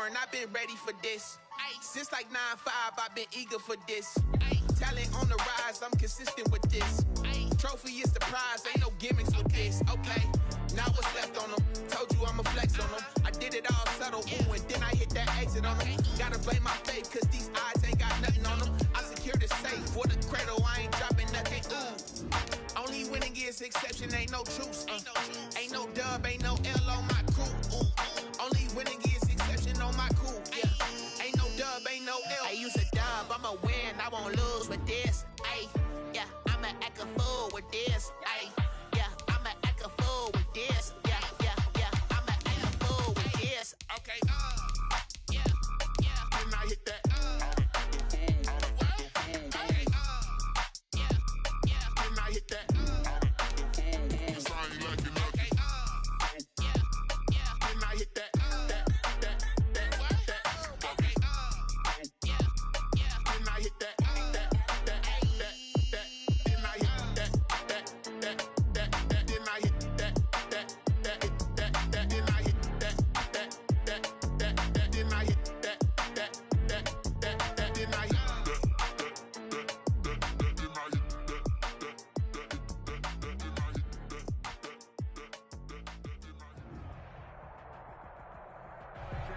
born, I've been ready for this. Since like 9-5, I've been eager for this. Talent on the rise, I'm consistent with this. Trophy is the prize, ain't no gimmicks with this. Okay, now what's left on them? Told you I'ma flex on them. I did it all subtle, ooh, and then I hit that exit on them. Gotta blame my faith, cause these eyes ain't got nothing on them. I secured the safe for the cradle, I ain't dropping nothing, ooh. Only winning is exception, ain't no truce. Ain't no dub, ain't no L on my crew, ooh. Only winning is exception on my crew, yeah. Ain't no dub, ain't no L. I use a dub, I'ma win, I won't lose with this. Ay, yeah, I'ma act a fool with this. Ay, yeah, I'ma act a fool with this. Yeah, yeah, yeah, I'ma act a fool with this. Okay, yeah, yeah. Then I hit that. Okay, yeah, yeah. Then I hit that.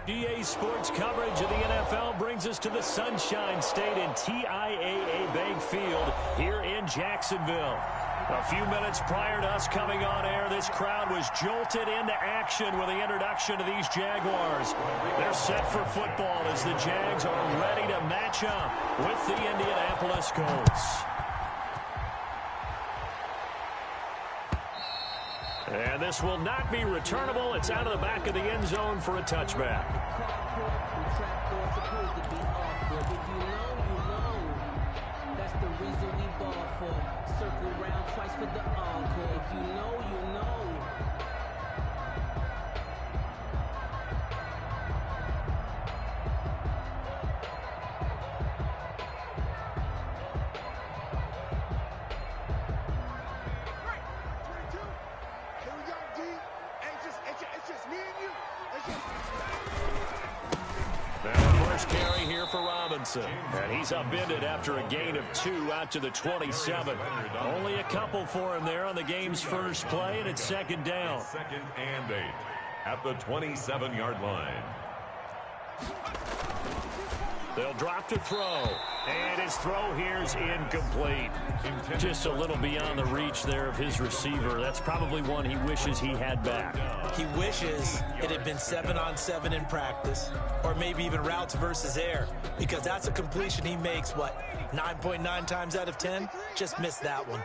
EA Sports coverage of the NFL brings us to the Sunshine State in TIAA Bank Field here in Jacksonville. A few minutes prior to us coming on air, this crowd was jolted into action with the introduction of these Jaguars. They're set for football as the Jags are ready to match up with the Indianapolis Colts. And this will not be returnable. It's out of the back of the end zone for a touchback. That's the reason we ball for. Circle round twice for the encore. If you know, you know. Carry here for Robinson. And he's upended after a gain of 2 out to the 27. Only a couple for him there on the game's first play, and it's second down. Second and 8 at the 27-yard line. They'll drop to throw. And his throw here's incomplete. Just a little beyond the reach there of his receiver. That's probably one he wishes he had back. He wishes it had been 7-on-7 in practice, or maybe even routes versus air, because that's a completion he makes, 9.9 times out of 10? Just missed that one.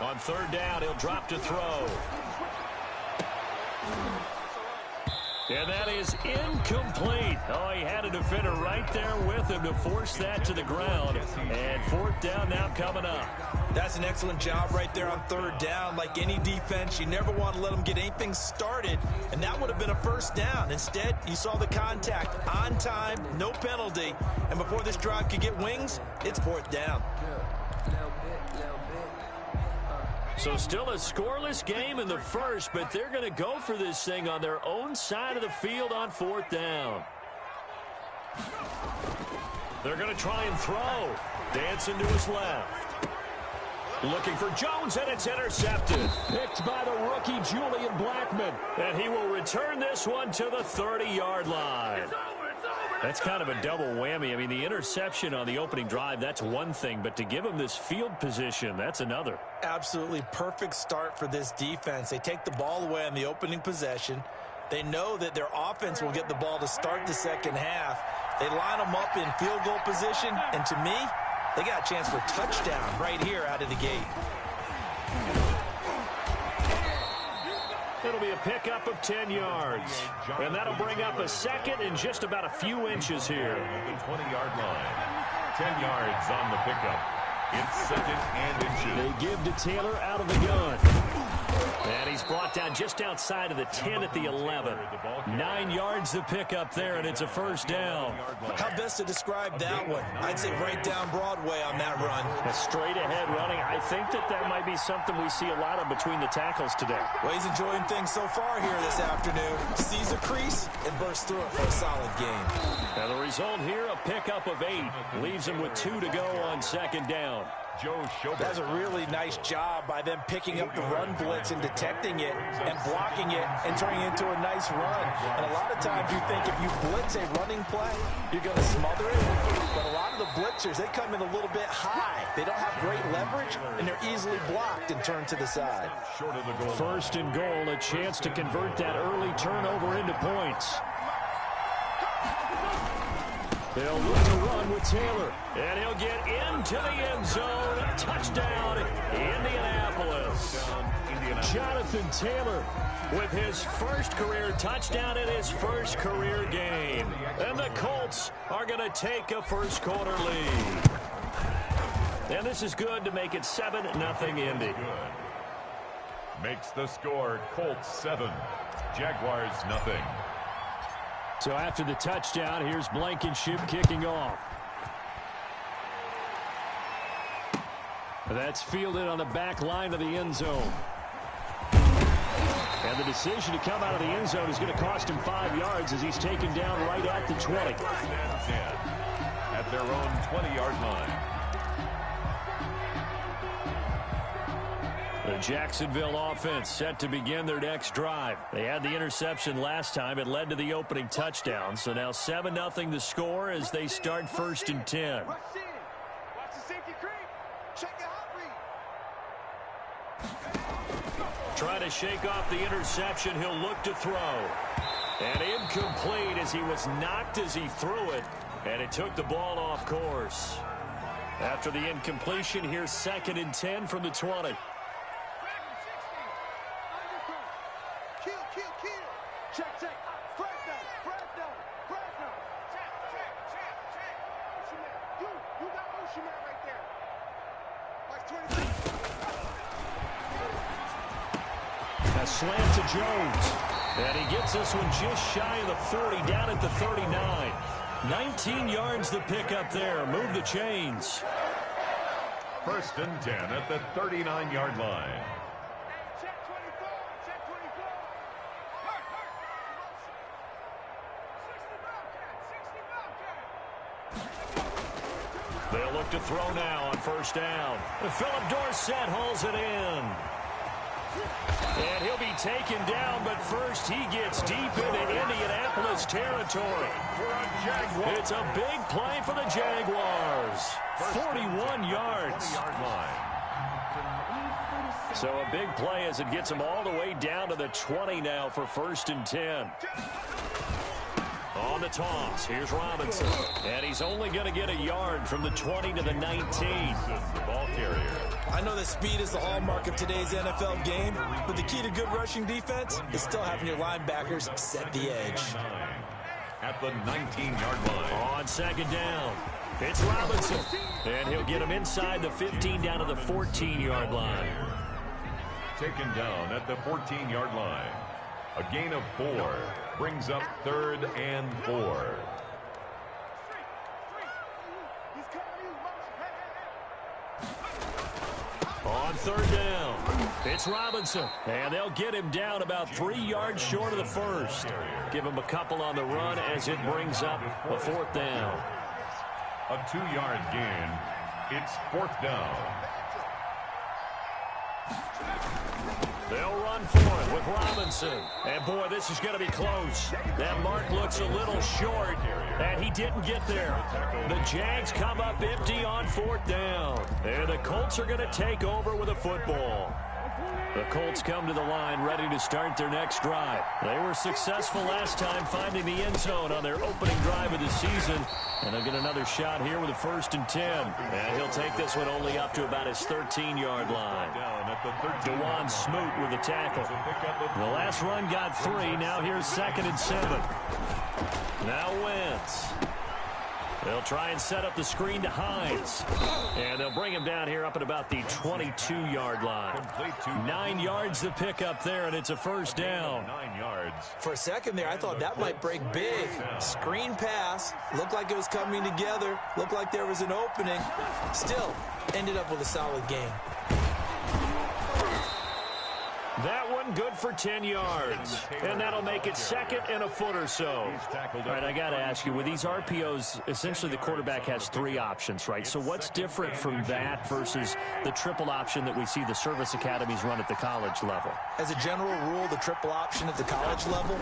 On third down, he'll drop to throw. And that is incomplete. Oh, he had a defender right there with him to force that to the ground. And fourth down now coming up. That's an excellent job right there on third down. Like any defense, you never want to let them get anything started, and that would have been a first down. Instead, you saw the contact on time, no penalty, and before this drive could get wings, it's fourth down. So still a scoreless game in the first, but they're going to go for this thing on their own side of the field on fourth down. They're going to try and throw. Dancing to his left. Looking for Jones, and it's intercepted. Picked by the rookie Julian Blackmon. And he will return this one to the 30-yard line. That's kind of a double whammy. I mean, the interception on the opening drive, that's one thing, but to give him this field position, that's another. Absolutely perfect start for this defense. They take the ball away on the opening possession. They know that their offense will get the ball to start the second half. They line them up in field goal position, and to me, they got a chance for touchdown right here out of the gate. It'll be a pickup of 10 yards. And that'll bring up a second and just about a few inches here. The 20-yard line. 10 yards on the pickup. It's second and inches. They give to Taylor out of the gun. And he's brought down just outside of the 10 at the 11. 9 yards to pick up there, and it's a first down. How best to describe that one? I'd say right down Broadway on that run. A straight-ahead running. I think that might be something we see a lot of between the tackles today. Well, he's enjoying things so far here this afternoon. Sees a crease and bursts through it for a solid gain. And the result here, a pickup of 8. Leaves him with 2 to go on second down. That's a really nice job by them picking up the run blitz and detecting it and blocking it and turning it into a nice run. And a lot of times you think if you blitz a running play, you're going to smother it. But a lot of the blitzers, they come in a little bit high. They don't have great leverage, and they're easily blocked and turned to the side. First and goal, a chance to convert that early turnover into points. They'll look to run with Taylor, and he'll get into the end zone. Touchdown, Indianapolis. Jonathan Taylor with his first career touchdown in his first career game. And the Colts are going to take a first quarter lead. And this is good to make it 7-0 Indy. Makes the score Colts 7, Jaguars nothing. So after the touchdown, here's Blankenship kicking off. That's fielded on the back line of the end zone. And the decision to come out of the end zone is going to cost him 5 yards as he's taken down right at the 20. At their own 20-yard line. The Jacksonville offense set to begin their next drive. They had the interception last time. It led to the opening touchdown. So now 7-0 the score as they start first and 10. Trying to shake off the interception. He'll look to throw. And incomplete as he was knocked as he threw it. And it took the ball off course. After the incompletion, here's 2nd and 10 from the 20. A slant to Jones. And he gets this one just shy of the 40, down at the 39. 19 yards to pick up there. Move the chains. First and 10 at the 39-yard line. They'll look to throw now on first down. Philip Dorsett hauls it in. And he'll be taken down, but first he gets deep into Indianapolis territory. It's a big play for the Jaguars. 41 yards. So a big play as it gets them all the way down to the 20 now for first and 10. On the toss, here's Robinson. And he's only going to get a yard from the 20 to the 19. The ball carrier. I know that speed is the hallmark of today's NFL game, but the key to good rushing defense is still having your linebackers set the edge. At the 19-yard line. On second down, it's Robinson. And he'll get him inside the 15 down to the 14-yard line. Taken down at the 14-yard line. A gain of 4 brings up 3rd and 4. On third down, it's Robinson. And they'll get him down about 3 yards short of the first. Give him a couple on the run as it brings up a 4th down. A 2-yard gain. It's 4th down. They'll run for it with Robinson. And, boy, this is going to be close. That mark looks a little short, and he didn't get there. The Jags come up empty on 4th down. And the Colts are going to take over with a football. The Colts come to the line ready to start their next drive. They were successful last time finding the end zone on their opening drive of the season. And they'll get another shot here with a 1st and 10. And he'll take this one only up to about his 13-yard line. Dewan Smoot with the tackle. The last run got 3. Now here's 2nd and 7. Now Wentz. They'll try and set up the screen to Hines. And they'll bring him down here up at about the 22-yard line. 9 yards to pick up there, and it's a first down. 9 yards. For a second there, I thought that might break big. Screen pass. Looked like it was coming together. Looked like there was an opening. Still, ended up with a solid gain. That one good for 10 yards. And that'll make it second and a foot or so. All right, I got to ask you, with these RPOs, essentially the quarterback has 3 options, right? So what's different from that versus the triple option that we see the service academies run at the college level? As a general rule, the triple option at the college level,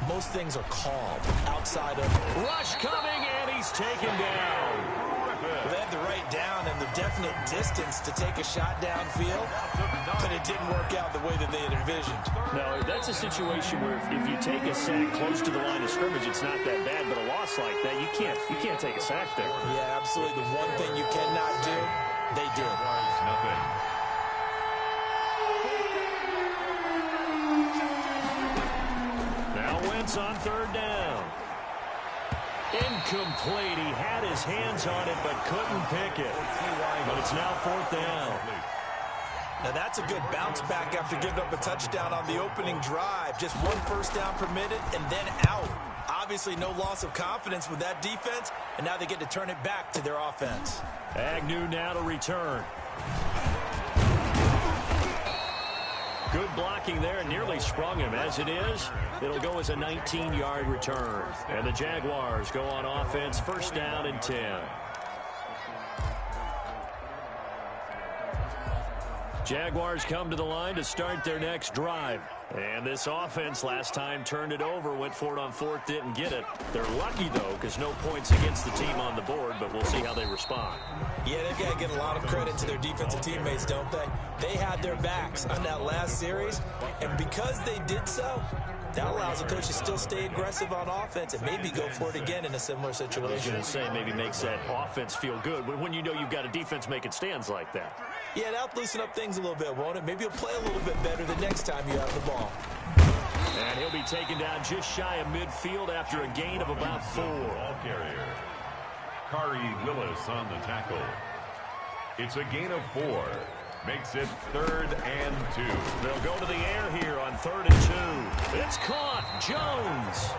most things are called outside of... Rush coming, and he's taken down. They had the right down and the definite distance to take a shot downfield, but it didn't work out the way that they had envisioned. No, that's a situation where if you take a sack close to the line of scrimmage, it's not that bad, but a loss like that, you can't take a sack there. Yeah, absolutely. The one thing you cannot do, they did. Nothing. Now Wentz on third down. Incomplete. He had his hands on it but couldn't pick it. But it's now fourth down. Now that's a good bounce back after giving up a touchdown on the opening drive. Just 1 first down permitted and then out. Obviously no loss of confidence with that defense, and now they get to turn it back to their offense. Agnew now to return. Good blocking there, and nearly sprung him. As it is, it'll go as a 19-yard return. And the Jaguars go on offense, first down and 10. Jaguars come to the line to start their next drive. And this offense last time turned it over, went for it on fourth, didn't get it. They're lucky, though, because no points against the team on the board, but we'll see how they respond. Yeah, they've got to get a lot of credit to their defensive teammates, don't they? They had their backs on that last series, and because they did so, that allows the coach to still stay aggressive on offense and maybe go for it again in a similar situation. I was going to say, maybe makes that offense feel good when you know you've got a defense making stands like that. Yeah, that'll loosen up things a little bit, won't it? Maybe he'll play a little bit better the next time you have the ball. And he'll be taken down just shy of midfield after a gain of about 4. Ball carrier. Kari Willis on the tackle. It's a gain of 4. Makes it 3rd and 2. They'll go to the air here on 3rd and 2. It's caught. Jones.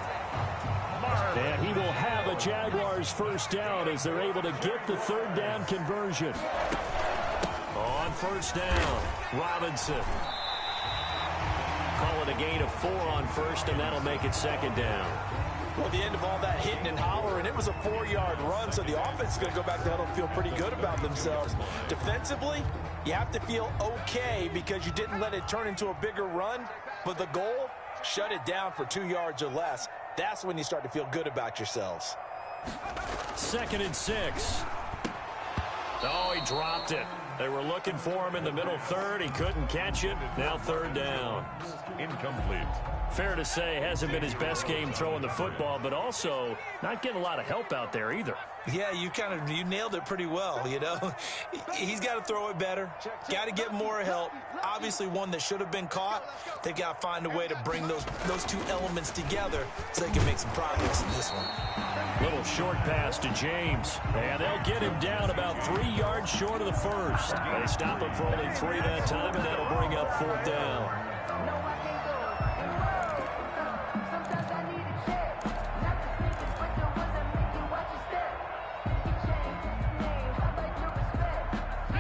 And he will have a Jaguars first down as they're able to get the 3rd down conversion. On first down, Robinson. Call it a gain of 4 on first, and that'll make it 2nd down. Well, the end of all that hitting and hollering, it was a 4-yard run, so the offense is going to go back to huddle and feel pretty good about themselves. Defensively, you have to feel okay because you didn't let it turn into a bigger run, but the goal, shut it down for 2 yards or less. That's when you start to feel good about yourselves. 2nd and 6. Oh, he dropped it. They were looking for him in the middle 3rd. He couldn't catch it. Now 3rd down. Incomplete. Fair to say, hasn't been his best game throwing the football, but also not getting a lot of help out there either. Yeah, you nailed it pretty well, you know. He's got to throw it better. Got to get more help. Obviously one that should have been caught. They've got to find a way to bring those 2 elements together so they can make some progress in this one. Little short pass to James. And they'll get him down about 3 yards short of the first. They stop him for only 3 that time, and that'll bring up 4th down.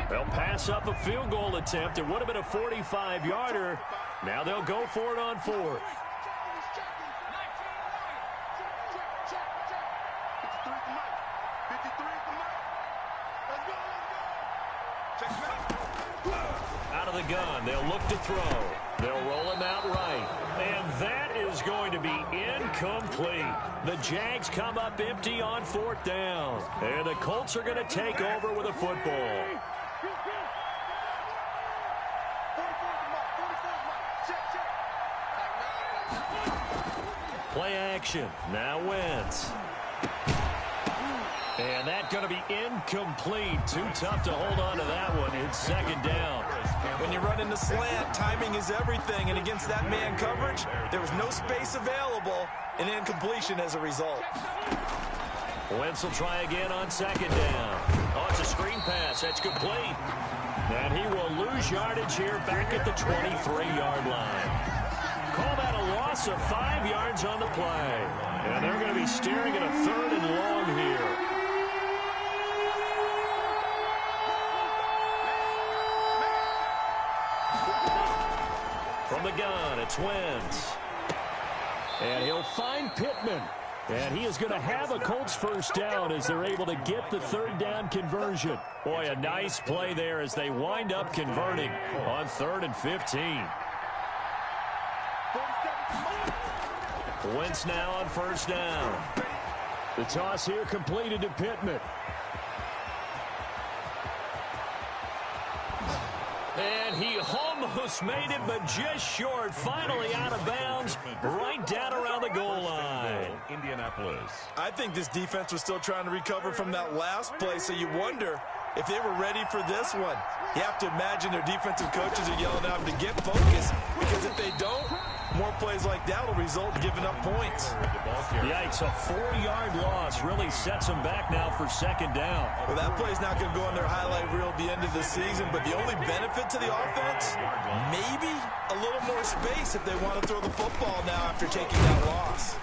They'll pass up a field goal attempt. It would have been a 45-yarder. Now they'll go for it on 4th. Out of the gun, they'll look to throw. They'll roll him out right. And that is going to be incomplete. The Jags come up empty on 4th down. And the Colts are going to take over with a football. Play action. Now Wentz. And that's going to be incomplete. Too tough to hold on to that one. It's 2nd down. When you run in the slant, timing is everything. And against that man coverage, there was no space available, and incompletion as a result. Wentz will try again on second down. Oh, it's a screen pass. That's complete. And he will lose yardage here back at the 23-yard line. Call that a loss of 5 yards on the play. And they're going to be staring at a 3rd and long here. From the gun, it's Wentz. And he'll find Pittman. And he is going to have a Colts first down as they're able to get the 3rd down conversion. Boy, a nice play there as they wind up converting on 3rd and 15. Wentz now on first down. The toss here completed to Pittman. And he almost made it, but just short. Finally out of bounds, right down around the goal line. Indianapolis. I think this defense was still trying to recover from that last play, so you wonder if they were ready for this one. You have to imagine their defensive coaches are yelling at them to get focused, because if they don't, more plays like that will result in giving up points. Yikes, a 4-yard loss really sets them back now for second down. Well, that play's not going to go on their highlight reel at the end of the season, but the only benefit to the offense, maybe a little more space if they want to throw the football now after taking that loss.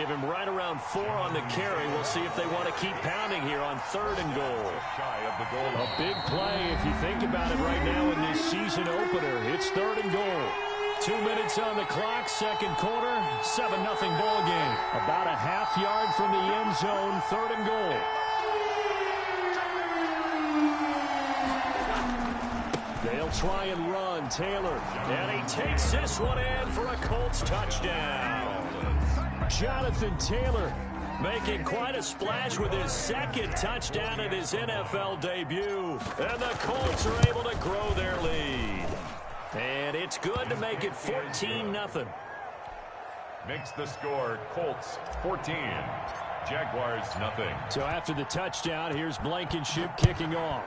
Give him right around 4 on the carry. We'll see if they want to keep pounding here on 3rd and goal. A big play if you think about it right now in this season opener. It's 3rd and goal. 2 minutes on the clock, second quarter, 7-0 ball game. About a half yard from the end zone, 3rd and goal. They'll try and run, Taylor. And he takes this one in for a Colts touchdown. Jonathan Taylor making quite a splash with his 2nd touchdown in his NFL debut. And the Colts are able to grow their lead. And it's good to make it 14-0. Makes the score Colts 14, Jaguars nothing. So after the touchdown, here's Blankenship kicking off.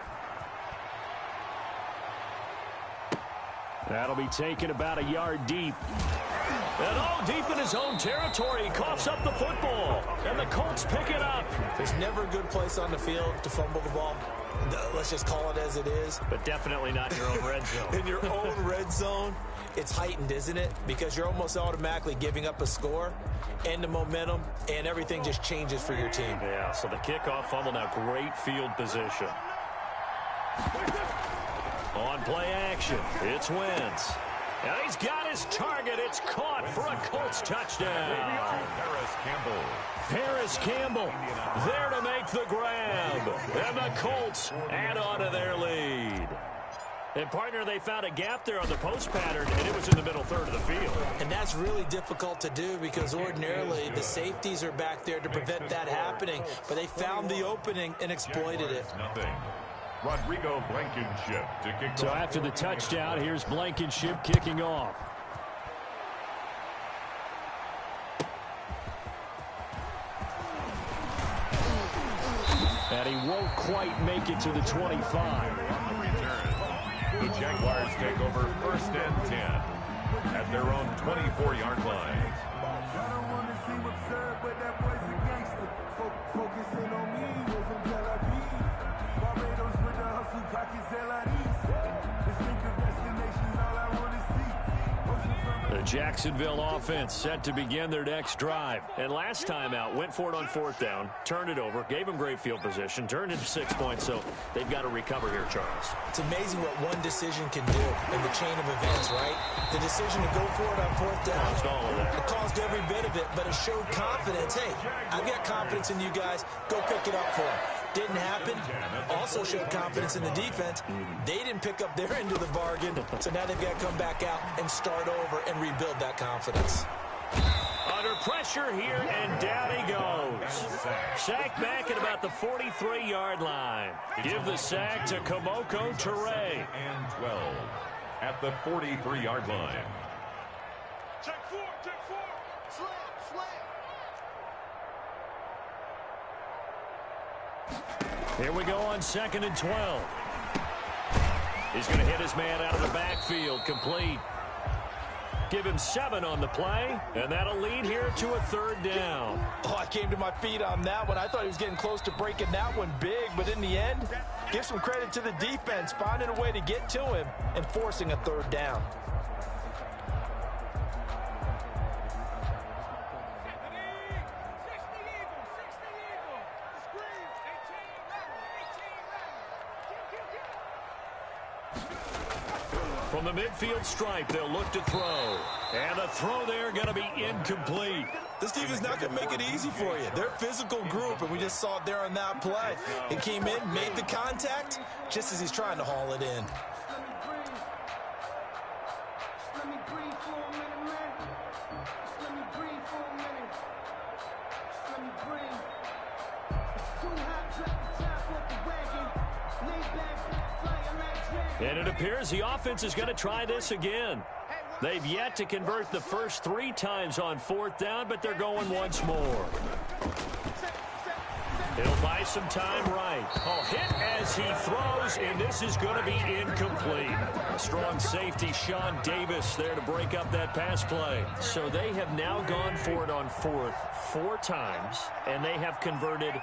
That'll be taken about a yard deep. And all deep in his own territory, he coughs up the football. And the Colts pick it up. There's never a good place on the field to fumble the ball. Let's just call it as it is. But definitely not in your own red zone. In your own red zone, it's heightened, isn't it? Because you're almost automatically giving up a score and the momentum, and everything just changes for your team. Yeah, so the kickoff fumble, now great field position. On play action, it's Wentz. And he's got his target. It's caught for a Colts touchdown. Harris Campbell there to make the grab. And the Colts add on to their lead. And, partner, they found a gap there on the post pattern, and it was in the middle 3rd of the field. And that's really difficult to do because ordinarily the safeties are back there to prevent that happening. But they found the opening and exploited it. Rodrigo Blankenship to kick off. So after the touchdown, here's Blankenship kicking off. And he won't quite make it to the 25. The Jaguars take over 1st and 10 at their own 24-yard line. The Jacksonville offense set to begin their next drive. And last time out, went for it on 4th down, turned it over, gave them great field position, turned into 6 points, so they've got to recover here, Charles. It's amazing what one decision can do in the chain of events, right? The decision to go for it on 4th down. Caused all of that. It caused every bit of it, but it showed confidence. Hey, I've got confidence in you guys. Go pick it up for them. Didn't happen. Also showed confidence in the defense. They didn't pick up their end of the bargain, so now they've got to come back out and start over and rebuild that confidence. Under pressure here, and down he goes. Sacked back at about the 43-yard line. Give the sack to Komoko Ture. And 12 at the 43-yard line. Check 4, slam. Here we go on 2nd and 12. He's going to hit his man out of the backfield, complete. give him 7 on the play, and that'll lead here to a 3rd down. Oh, I came to my feet on that one. I thought he was getting close to breaking that one big, but in the end, give some credit to the defense, finding a way to get to him and forcing a 3rd down. From the midfield stripe, they'll look to throw. And the throw there going to be incomplete. This team is not going to make it easy for you. They're a physical group, and we just saw it there on that play. He came in, made the contact, just as he's trying to haul it in. And it appears the offense is going to try this again. They've yet to convert the first 3 times on 4th down, but they're going once more. He'll buy some time right. Oh, hit as he throws, and this is going to be incomplete. A strong safety, Sean Davis, there to break up that pass play. So they have now gone for it on 4th 4 times, and they have converted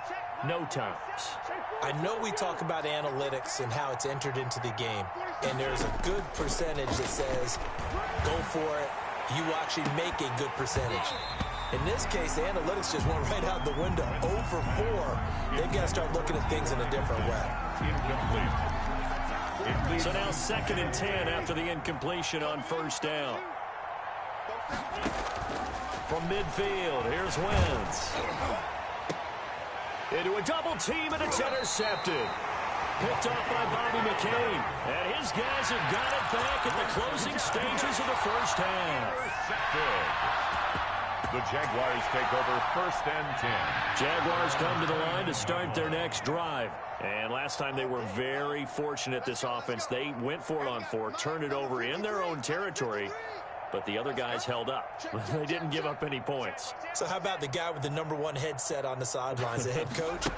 no times. I know we talk about analytics and how it's entered into the game, and there's a good percentage that says, go for it, you actually make a good percentage. In this case, the analytics just went right out the window. 0 for 4. They've got to start looking at things in a different way. So now 2nd and 10 after the incompletion on 1st down. From midfield, here's Wentz. Into a double team, and it's intercepted. Picked off by Bobby McCain. And his guys have got it back at the closing stages of the 1st half. The Jaguars take over 1st and 10. Jaguars come to the line to start their next drive. And last time they were very fortunate, this offense. They went for it on 4, turned it over in their own territory, but the other guys held up. They didn't give up any points. So how about the guy with the #1 headset on the sidelines, the head coach?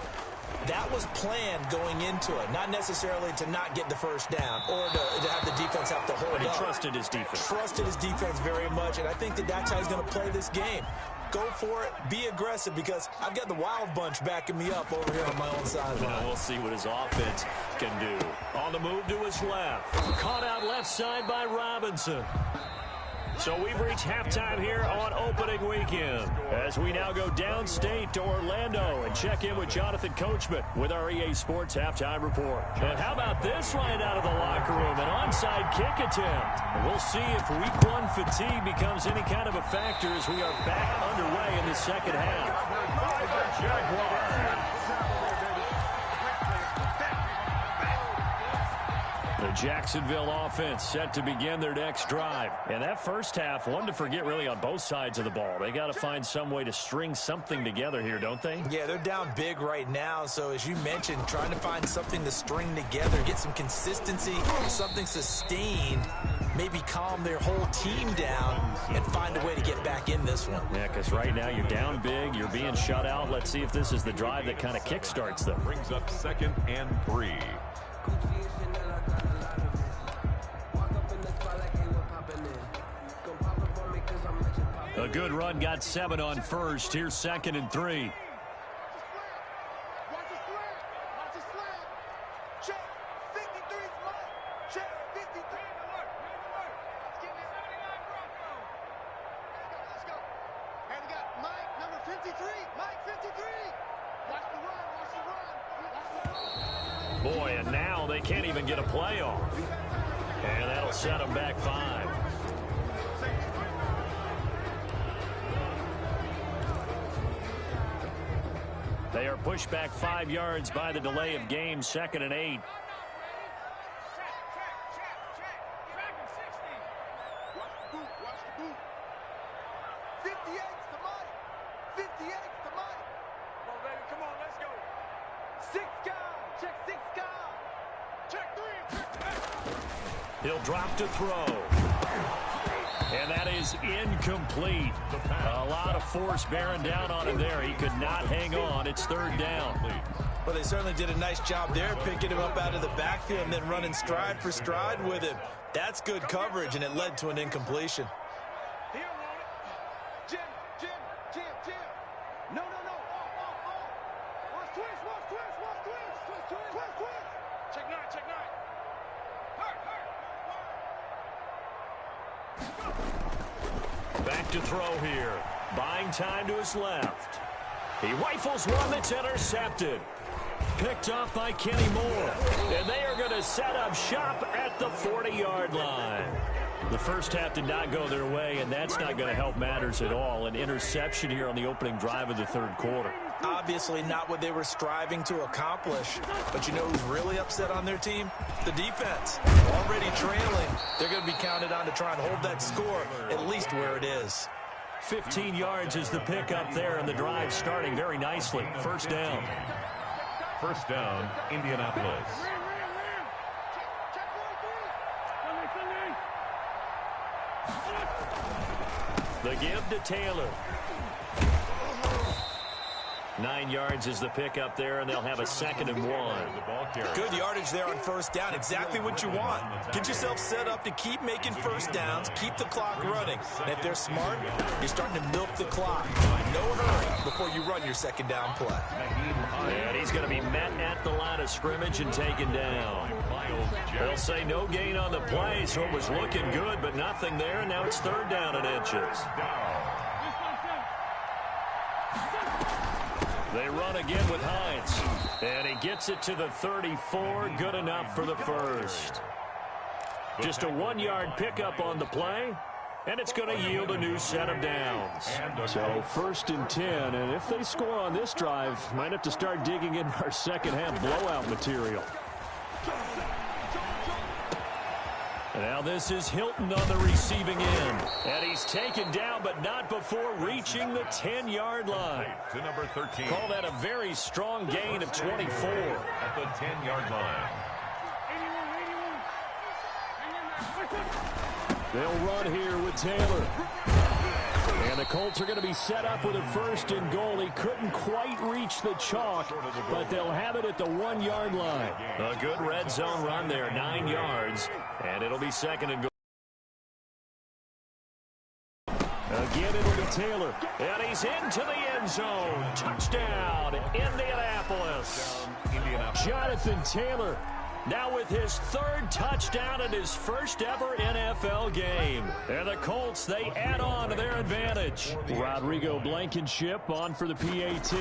That was planned going into it, not necessarily to not get the 1st down or to have the defense have to hold up. But he trusted his defense. Trusted his defense very much, and I think that's how he's going to play this game. Go for it, be aggressive, because I've got the wild bunch backing me up over here on my own sideline. We'll see what his offense can do. On the move to his left. Caught out left side by Robinson. So we've reached halftime here on opening weekend as we now go downstate to Orlando and check in with Jonathan Coachman with our EA Sports Halftime Report. And how about this right out of the locker room? An onside kick attempt. We'll see if week 1 fatigue becomes any kind of a factor as we are back underway in the 2nd half. Jaguars. The Jacksonville offense set to begin their next drive. And that 1st half, one to forget really on both sides of the ball. They got to find some way to string something together here, don't they? Yeah, they're down big right now. So as you mentioned, trying to find something to string together, get some consistency, something sustained, maybe calm their whole team down and find a way to get back in this one. Yeah, because right now you're down big, you're being shut out. Let's see if this is the drive that kind of kickstarts them. Brings up 2nd and 3. A good run, got 7 on 1st. Here's 2nd and 3. Boy, and now they can't even get a play off. And that'll set them back 5. They are pushed back 5 yards by the delay of game, 2nd and 8. He'll drop to throw. And that is incomplete. A lot of force bearing down on him there. He could not hang on. It's 3rd down. Well, they certainly did a nice job there, picking him up out of the backfield and then running stride for stride with him. That's good coverage, and it led to an incompletion. Jam. No. Watch twist. Check nine. Back to throw here. Buying time to his left. He rifles one that's intercepted. Picked off by Kenny Moore. And they are going to set up shop at the 40-yard line. The first half did not go their way, and that's not going to help matters at all. An interception here on the opening drive of the third quarter. Obviously not what they were striving to accomplish. But you know who's really upset on their team? The defense. Already trailing. They're going to be counted on to try and hold that score at least where it is. 15 yards is the pickup there, and the drive starting very nicely. First down. First down, Indianapolis. The give to Taylor. 9 yards is the pickup there, and they'll have a 2nd and 1. Good yardage there on first down. Exactly what you want. Get yourself set up to keep making first downs, keep the clock running. And if they're smart, you're starting to milk the clock. No hurry before you run your second down play. And he's going to be met at the line of scrimmage and taken down. They'll say no gain on the play, so it was looking good, but nothing there, and now it's third down and inches. They run again with Hines, and he gets it to the 34, good enough for the first. Just a 1-yard pickup on the play, and it's going to yield a new set of downs. So 1st and 10, and if they score on this drive, might have to start digging into our second half blowout material. Now this is Hilton on the receiving end. And he's taken down, but not before reaching the 10-yard line. To number 13. Call that a very strong gain of 24. At the 10-yard line. They'll run here with Taylor. And the Colts are going to be set up with a 1st and goal. He couldn't quite reach the chalk, but they'll have it at the 1-yard line. A good red zone run there, 9 yards, and it'll be 2nd and goal. Again, it'll be Taylor, and he's into the end zone. Touchdown, Indianapolis. Jonathan Taylor now with his 3rd touchdown in his first ever NFL game. And the Colts, they add on to their advantage. Rodrigo Blankenship on for the PAT.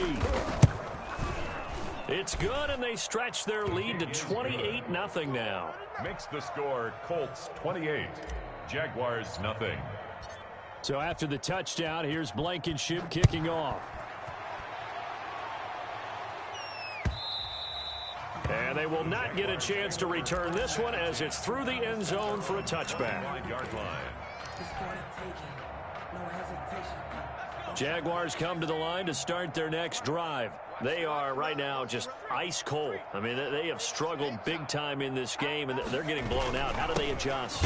It's good, and they stretch their lead to 28-0 now. Makes the score Colts 28, Jaguars nothing. So after the touchdown, here's Blankenship kicking off. And they will not get a chance to return this one as it's through the end zone for a touchback. 1-yard line. Jaguars come to the line to start their next drive. They are right now just ice cold. I mean, they have struggled big time in this game, and they're getting blown out. How do they adjust?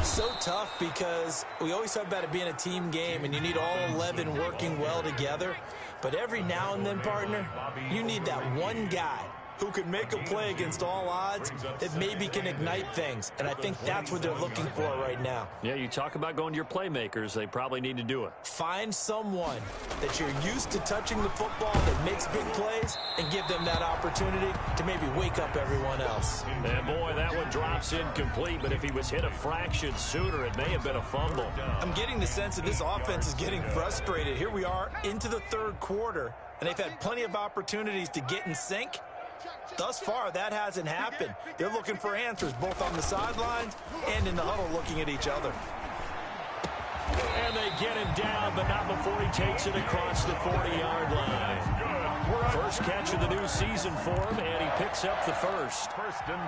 So tough because we always talk about it being a team game, and you need all 11 working well together. But every now and then, partner, you need that one guy who can make a play against all odds that maybe can ignite things. And I think that's what they're looking for right now. Yeah, you talk about going to your playmakers. They probably need to do it. Find someone that you're used to touching the football that makes big plays and give them that opportunity to maybe wake up everyone else. And boy, that one drops incomplete, but if he was hit a fraction sooner, it may have been a fumble. I'm getting the sense that this offense is getting frustrated. Here we are into the third quarter, and they've had plenty of opportunities to get in sync. Thus far, that hasn't happened. They're looking for answers both on the sidelines and in the huddle looking at each other. And they get him down, but not before he takes it across the 40-yard line. First catch of the new season for him, and he picks up the first.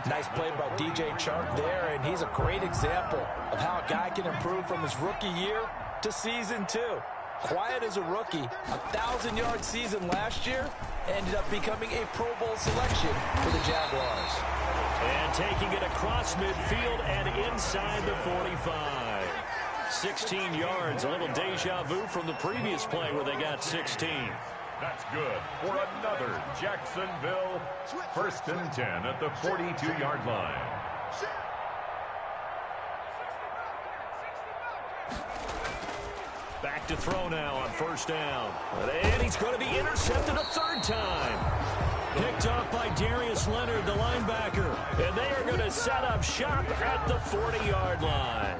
Nice play by DJ Chark there, and he's a great example of how a guy can improve from his rookie year to season 2. Quiet as a rookie, 1,000-yard season last year, ended up becoming a Pro Bowl selection for the Jaguars. And taking it across midfield and inside the 45. 16 yards, a little deja vu from the previous play where they got 16. That's good for another Jacksonville 1st and 10 at the 42-yard line. Back to throw now on first down. And he's going to be intercepted a third time. Picked off by Darius Leonard, the linebacker. And they are going to set up shop at the 40-yard line.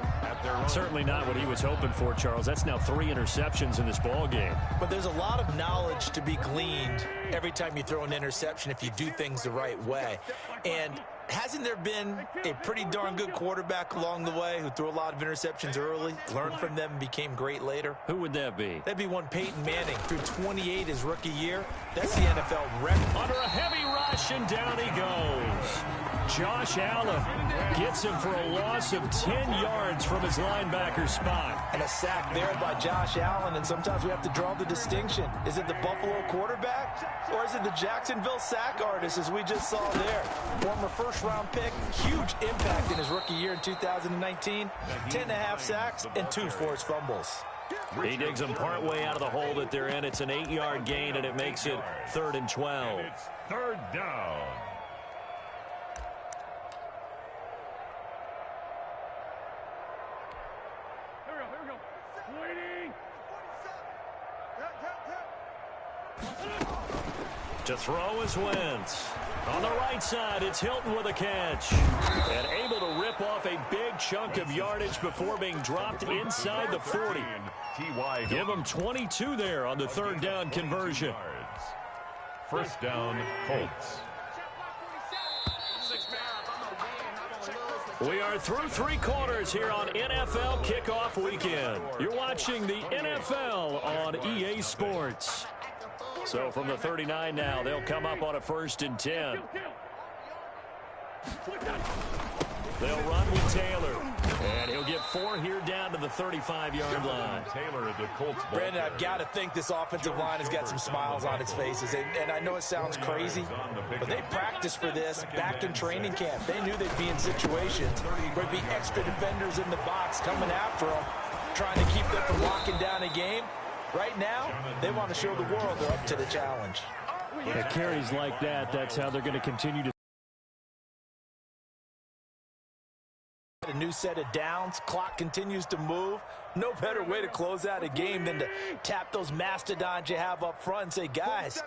Certainly not what he was hoping for, Charles. That's now 3 interceptions in this ball game. But there's a lot of knowledge to be gleaned every time you throw an interception if you do things the right way. And hasn't there been a pretty darn good quarterback along the way who threw a lot of interceptions early, learned from them, and became great later? Who would that be? That'd be one Peyton Manning, threw 28 his rookie year. That's the NFL record. Under a heavy rush, and down he goes. Josh Allen gets him for a loss of 10 yards from his linebacker spot. And a sack there by Josh Allen, and sometimes we have to draw the distinction. Is it the Buffalo quarterback, or is it the Jacksonville sack artist, as we just saw there? Former first-round pick, huge impact in his rookie year in 2019. 10.5 sacks and 2 forced fumbles. He digs them partway out of the hole that they're in. It's an 8-yard gain, and it makes it 3rd and 12. It's 3rd down. To throw is Wentz. On the right side, it's Hilton with a catch. And able to rip off a big chunk of yardage before being dropped inside the 40. Give him 22 there on the 3rd down conversion. First down, Colts. We are through 3 quarters here on NFL Kickoff Weekend. You're watching the NFL on EA Sports. So from the 39 now, they'll come up on a 1st and 10. They'll run with Taylor. And he'll get 4 here down to the 35-yard line. Taylor at the Colts. Brandon, I've got to think this offensive line has got some smiles on its faces. And I know it sounds crazy, but they practiced for this back in training camp. They knew they'd be in situations where there'd be extra defenders in the box coming after them, trying to keep them from locking down a game. Right now, they want to show the world they're up to the challenge. At carries like that, that's how they're going to continue to. A new set of downs. Clock continues to move. No better way to close out a game than to tap those mastodons you have up front and say, guys,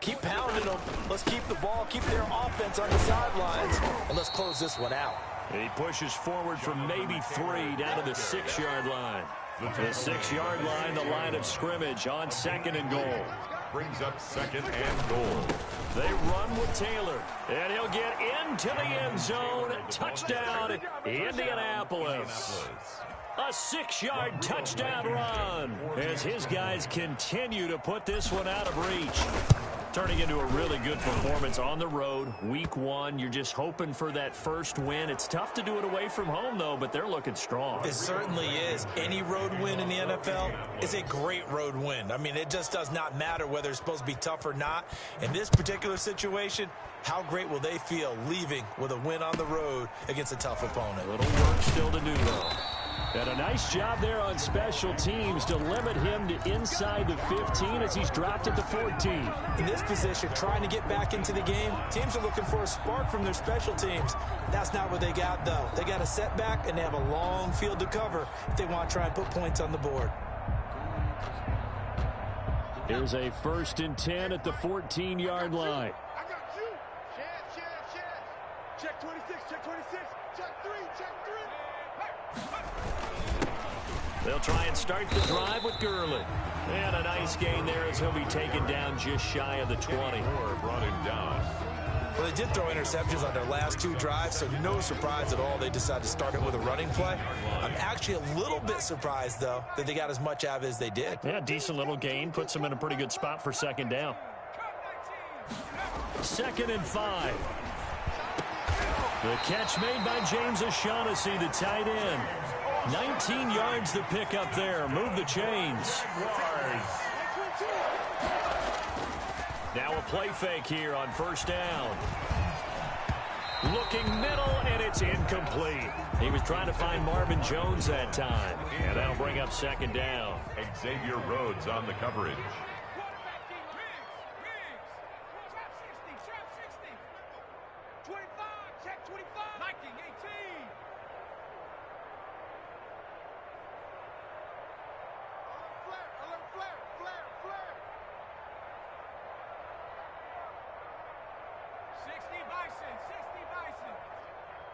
keep pounding them. Let's keep the ball, keep their offense on the sidelines, and let's close this one out. He pushes forward from maybe 3 down to the 6-yard line. The 6-yard line, the line of scrimmage on 2nd and goal. Brings up 2nd and goal. They run with Taylor, and he'll get into the end zone. Touchdown, Indianapolis. A 6-yard touchdown run as his guys continue to put this one out of reach. Turning into a really good performance on the road. Week 1, you're just hoping for that first win. It's tough to do it away from home, though, but they're looking strong. It certainly is. Any road win in the NFL is a great road win. I mean, it just does not matter whether it's supposed to be tough or not. In this particular situation, how great will they feel leaving with a win on the road against a tough opponent? A little work still to do, though. And a nice job there on special teams to limit him to inside the 15 as he's dropped at the 14. In this position, trying to get back into the game, teams are looking for a spark from their special teams. That's not what they got, though. They got a setback, and they have a long field to cover if they want to try and put points on the board. Here's a 1st and 10 at the 14-yard line. I got you. Chance. Check 26, check 26. Check 3, check 3. They'll try and start the drive with Gurley. And a nice gain there as he'll be taken down just shy of the 20. Moore brought him down. Well, they did throw interceptions on their last 2 drives, so no surprise at all they decided to start it with a running play. I'm actually a little bit surprised, though, that they got as much out of it as they did. Yeah, decent little gain. Puts them in a pretty good spot for 2nd down. 2nd and 5. The catch made by James O'Shaughnessy, the tight end. 19 yards to pick up there. Move the chains. Now a play fake here on 1st down. Looking middle, and it's incomplete. He was trying to find Marvin Jones that time. And that'll bring up 2nd down. Xavier Rhodes on the coverage.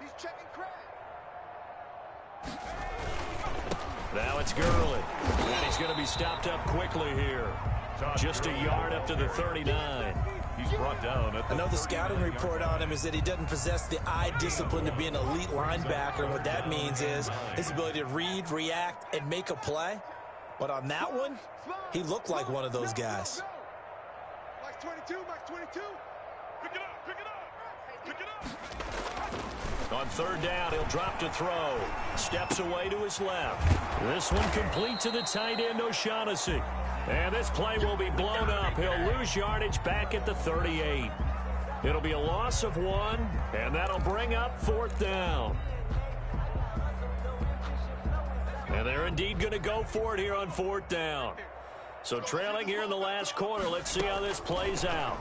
He's checking crack. Now it's Gurley. And he's going to be stopped up quickly here. Just a yard up to the 39. He's brought down at I know the scouting report on him is that he doesn't possess the eye discipline to be an elite linebacker. And what that means is his ability to read, react, and make a play. But on that one, he looked like one of those guys. Max 22, Max 22. Pick it up, pick it up, pick it up. On third down, he'll drop to throw. Steps away to his left. This one complete to the tight end, O'Shaughnessy. And this play will be blown up. He'll lose yardage back at the 38. It'll be a loss of 1, and that'll bring up fourth down. And they're indeed going to go for it here on fourth down. So trailing here in the last quarter, let's see how this plays out.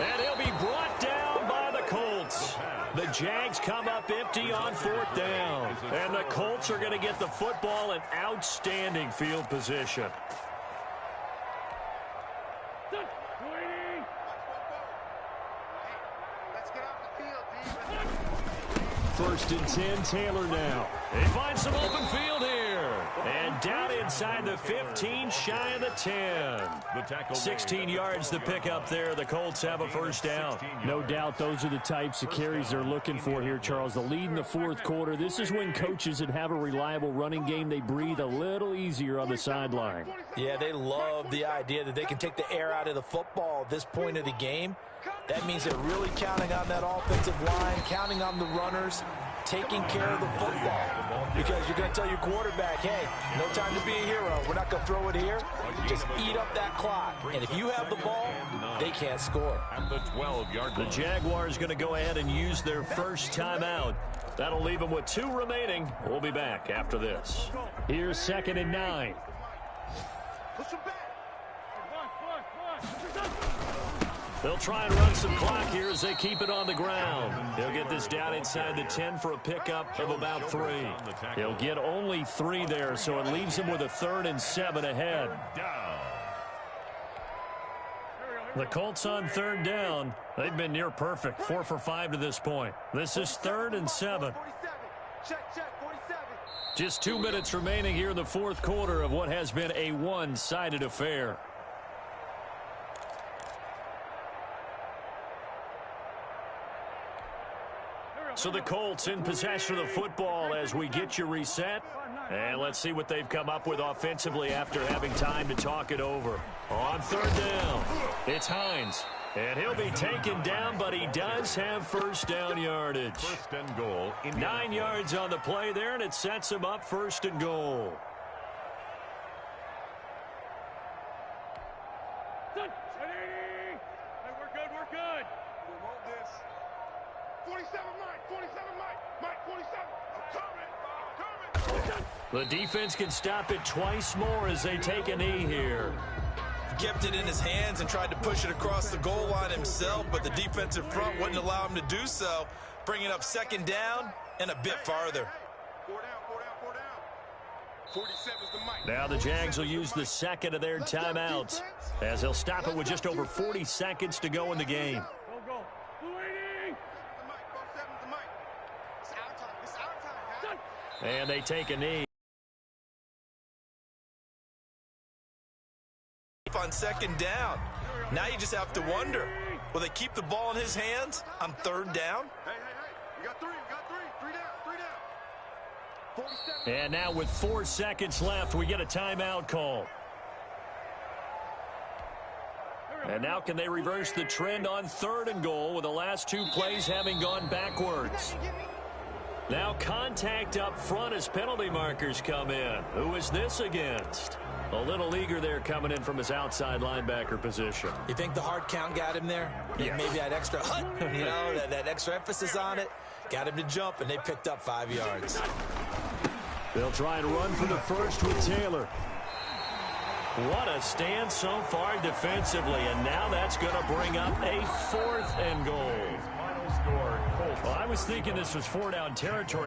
And he'll be brought down by the Colts. The Jags come up empty on fourth down. And the Colts are going to get the football in outstanding field position. First and 10, Taylor now. He finds some open field here. And down inside the 15, shy of the 10. 16 yards to pick up there. The Colts have a first down. No doubt those are the types of carries they're looking for here, Charles. The lead in the fourth quarter. This is when coaches that have a reliable running game, they breathe a little easier on the sideline. Yeah, they love the idea that they can take the air out of the football at this point of the game. That means they're really counting on that offensive line, counting on the runners, taking care of the football. Because you're going to tell your quarterback, hey, no time to be a hero. We're not going to throw it here. Just eat up that clock. And if you have the ball, they can't score. At the 12-yard line. The Jaguars going to go ahead and use their first timeout. That'll leave them with 2 remaining. We'll be back after this. Here's second and 9. Push him back. They'll try and run some clock here as they keep it on the ground. They'll get this down inside the 10 for a pickup of about 3. He'll get only 3 there, so it leaves him with a 3rd and 7 ahead. The Colts on 3rd down. They've been near perfect, 4 for 5 to this point. This is 3rd and 7. Check, 47. Just 2 minutes remaining here in the fourth quarter of what has been a one-sided affair. So the Colts in possession of the football as we get you reset. And let's see what they've come up with offensively after having time to talk it over. On 3rd down, it's Hines. And he'll be taken down, but he does have first down yardage. First and goal. 9 yards on the play there, and it sets him up 1st and goal. We're good. We want this. 47, Mike. 47, Mike. 47. I'm coming. The defense can stop it twice more as they take a knee here. Kept it in his hands and tried to push it across the goal line himself, but the defensive front wouldn't allow him to do so, bringing up 2nd down and a bit farther. 4 down. 47's the Mike. Now the Jags will use the 2nd of their timeouts as they'll stop it with just over 40 seconds to go in the game. Go. 47's the Mike. It's our time. It's our time, guys. And they take a knee. On 2nd down. Now you just have to wonder, will they keep the ball in his hands on 3rd down? Hey. We got 3. 3 down. 47. And now with 4 seconds left, we get a timeout call. And now can they reverse the trend on 3rd and goal with the last 2 plays having gone backwards? Now contact up front as penalty markers come in. Who is this against? A little eager there coming in from his outside linebacker position. You think the hard count got him there? Yes. Maybe that extra, that extra emphasis on it got him to jump, and they picked up 5 yards. They'll try and run for the first with Taylor. What a stand so far defensively, and now that's going to bring up a 4th and goal. Final score, Colts. Well, I was thinking this was 4 down territory.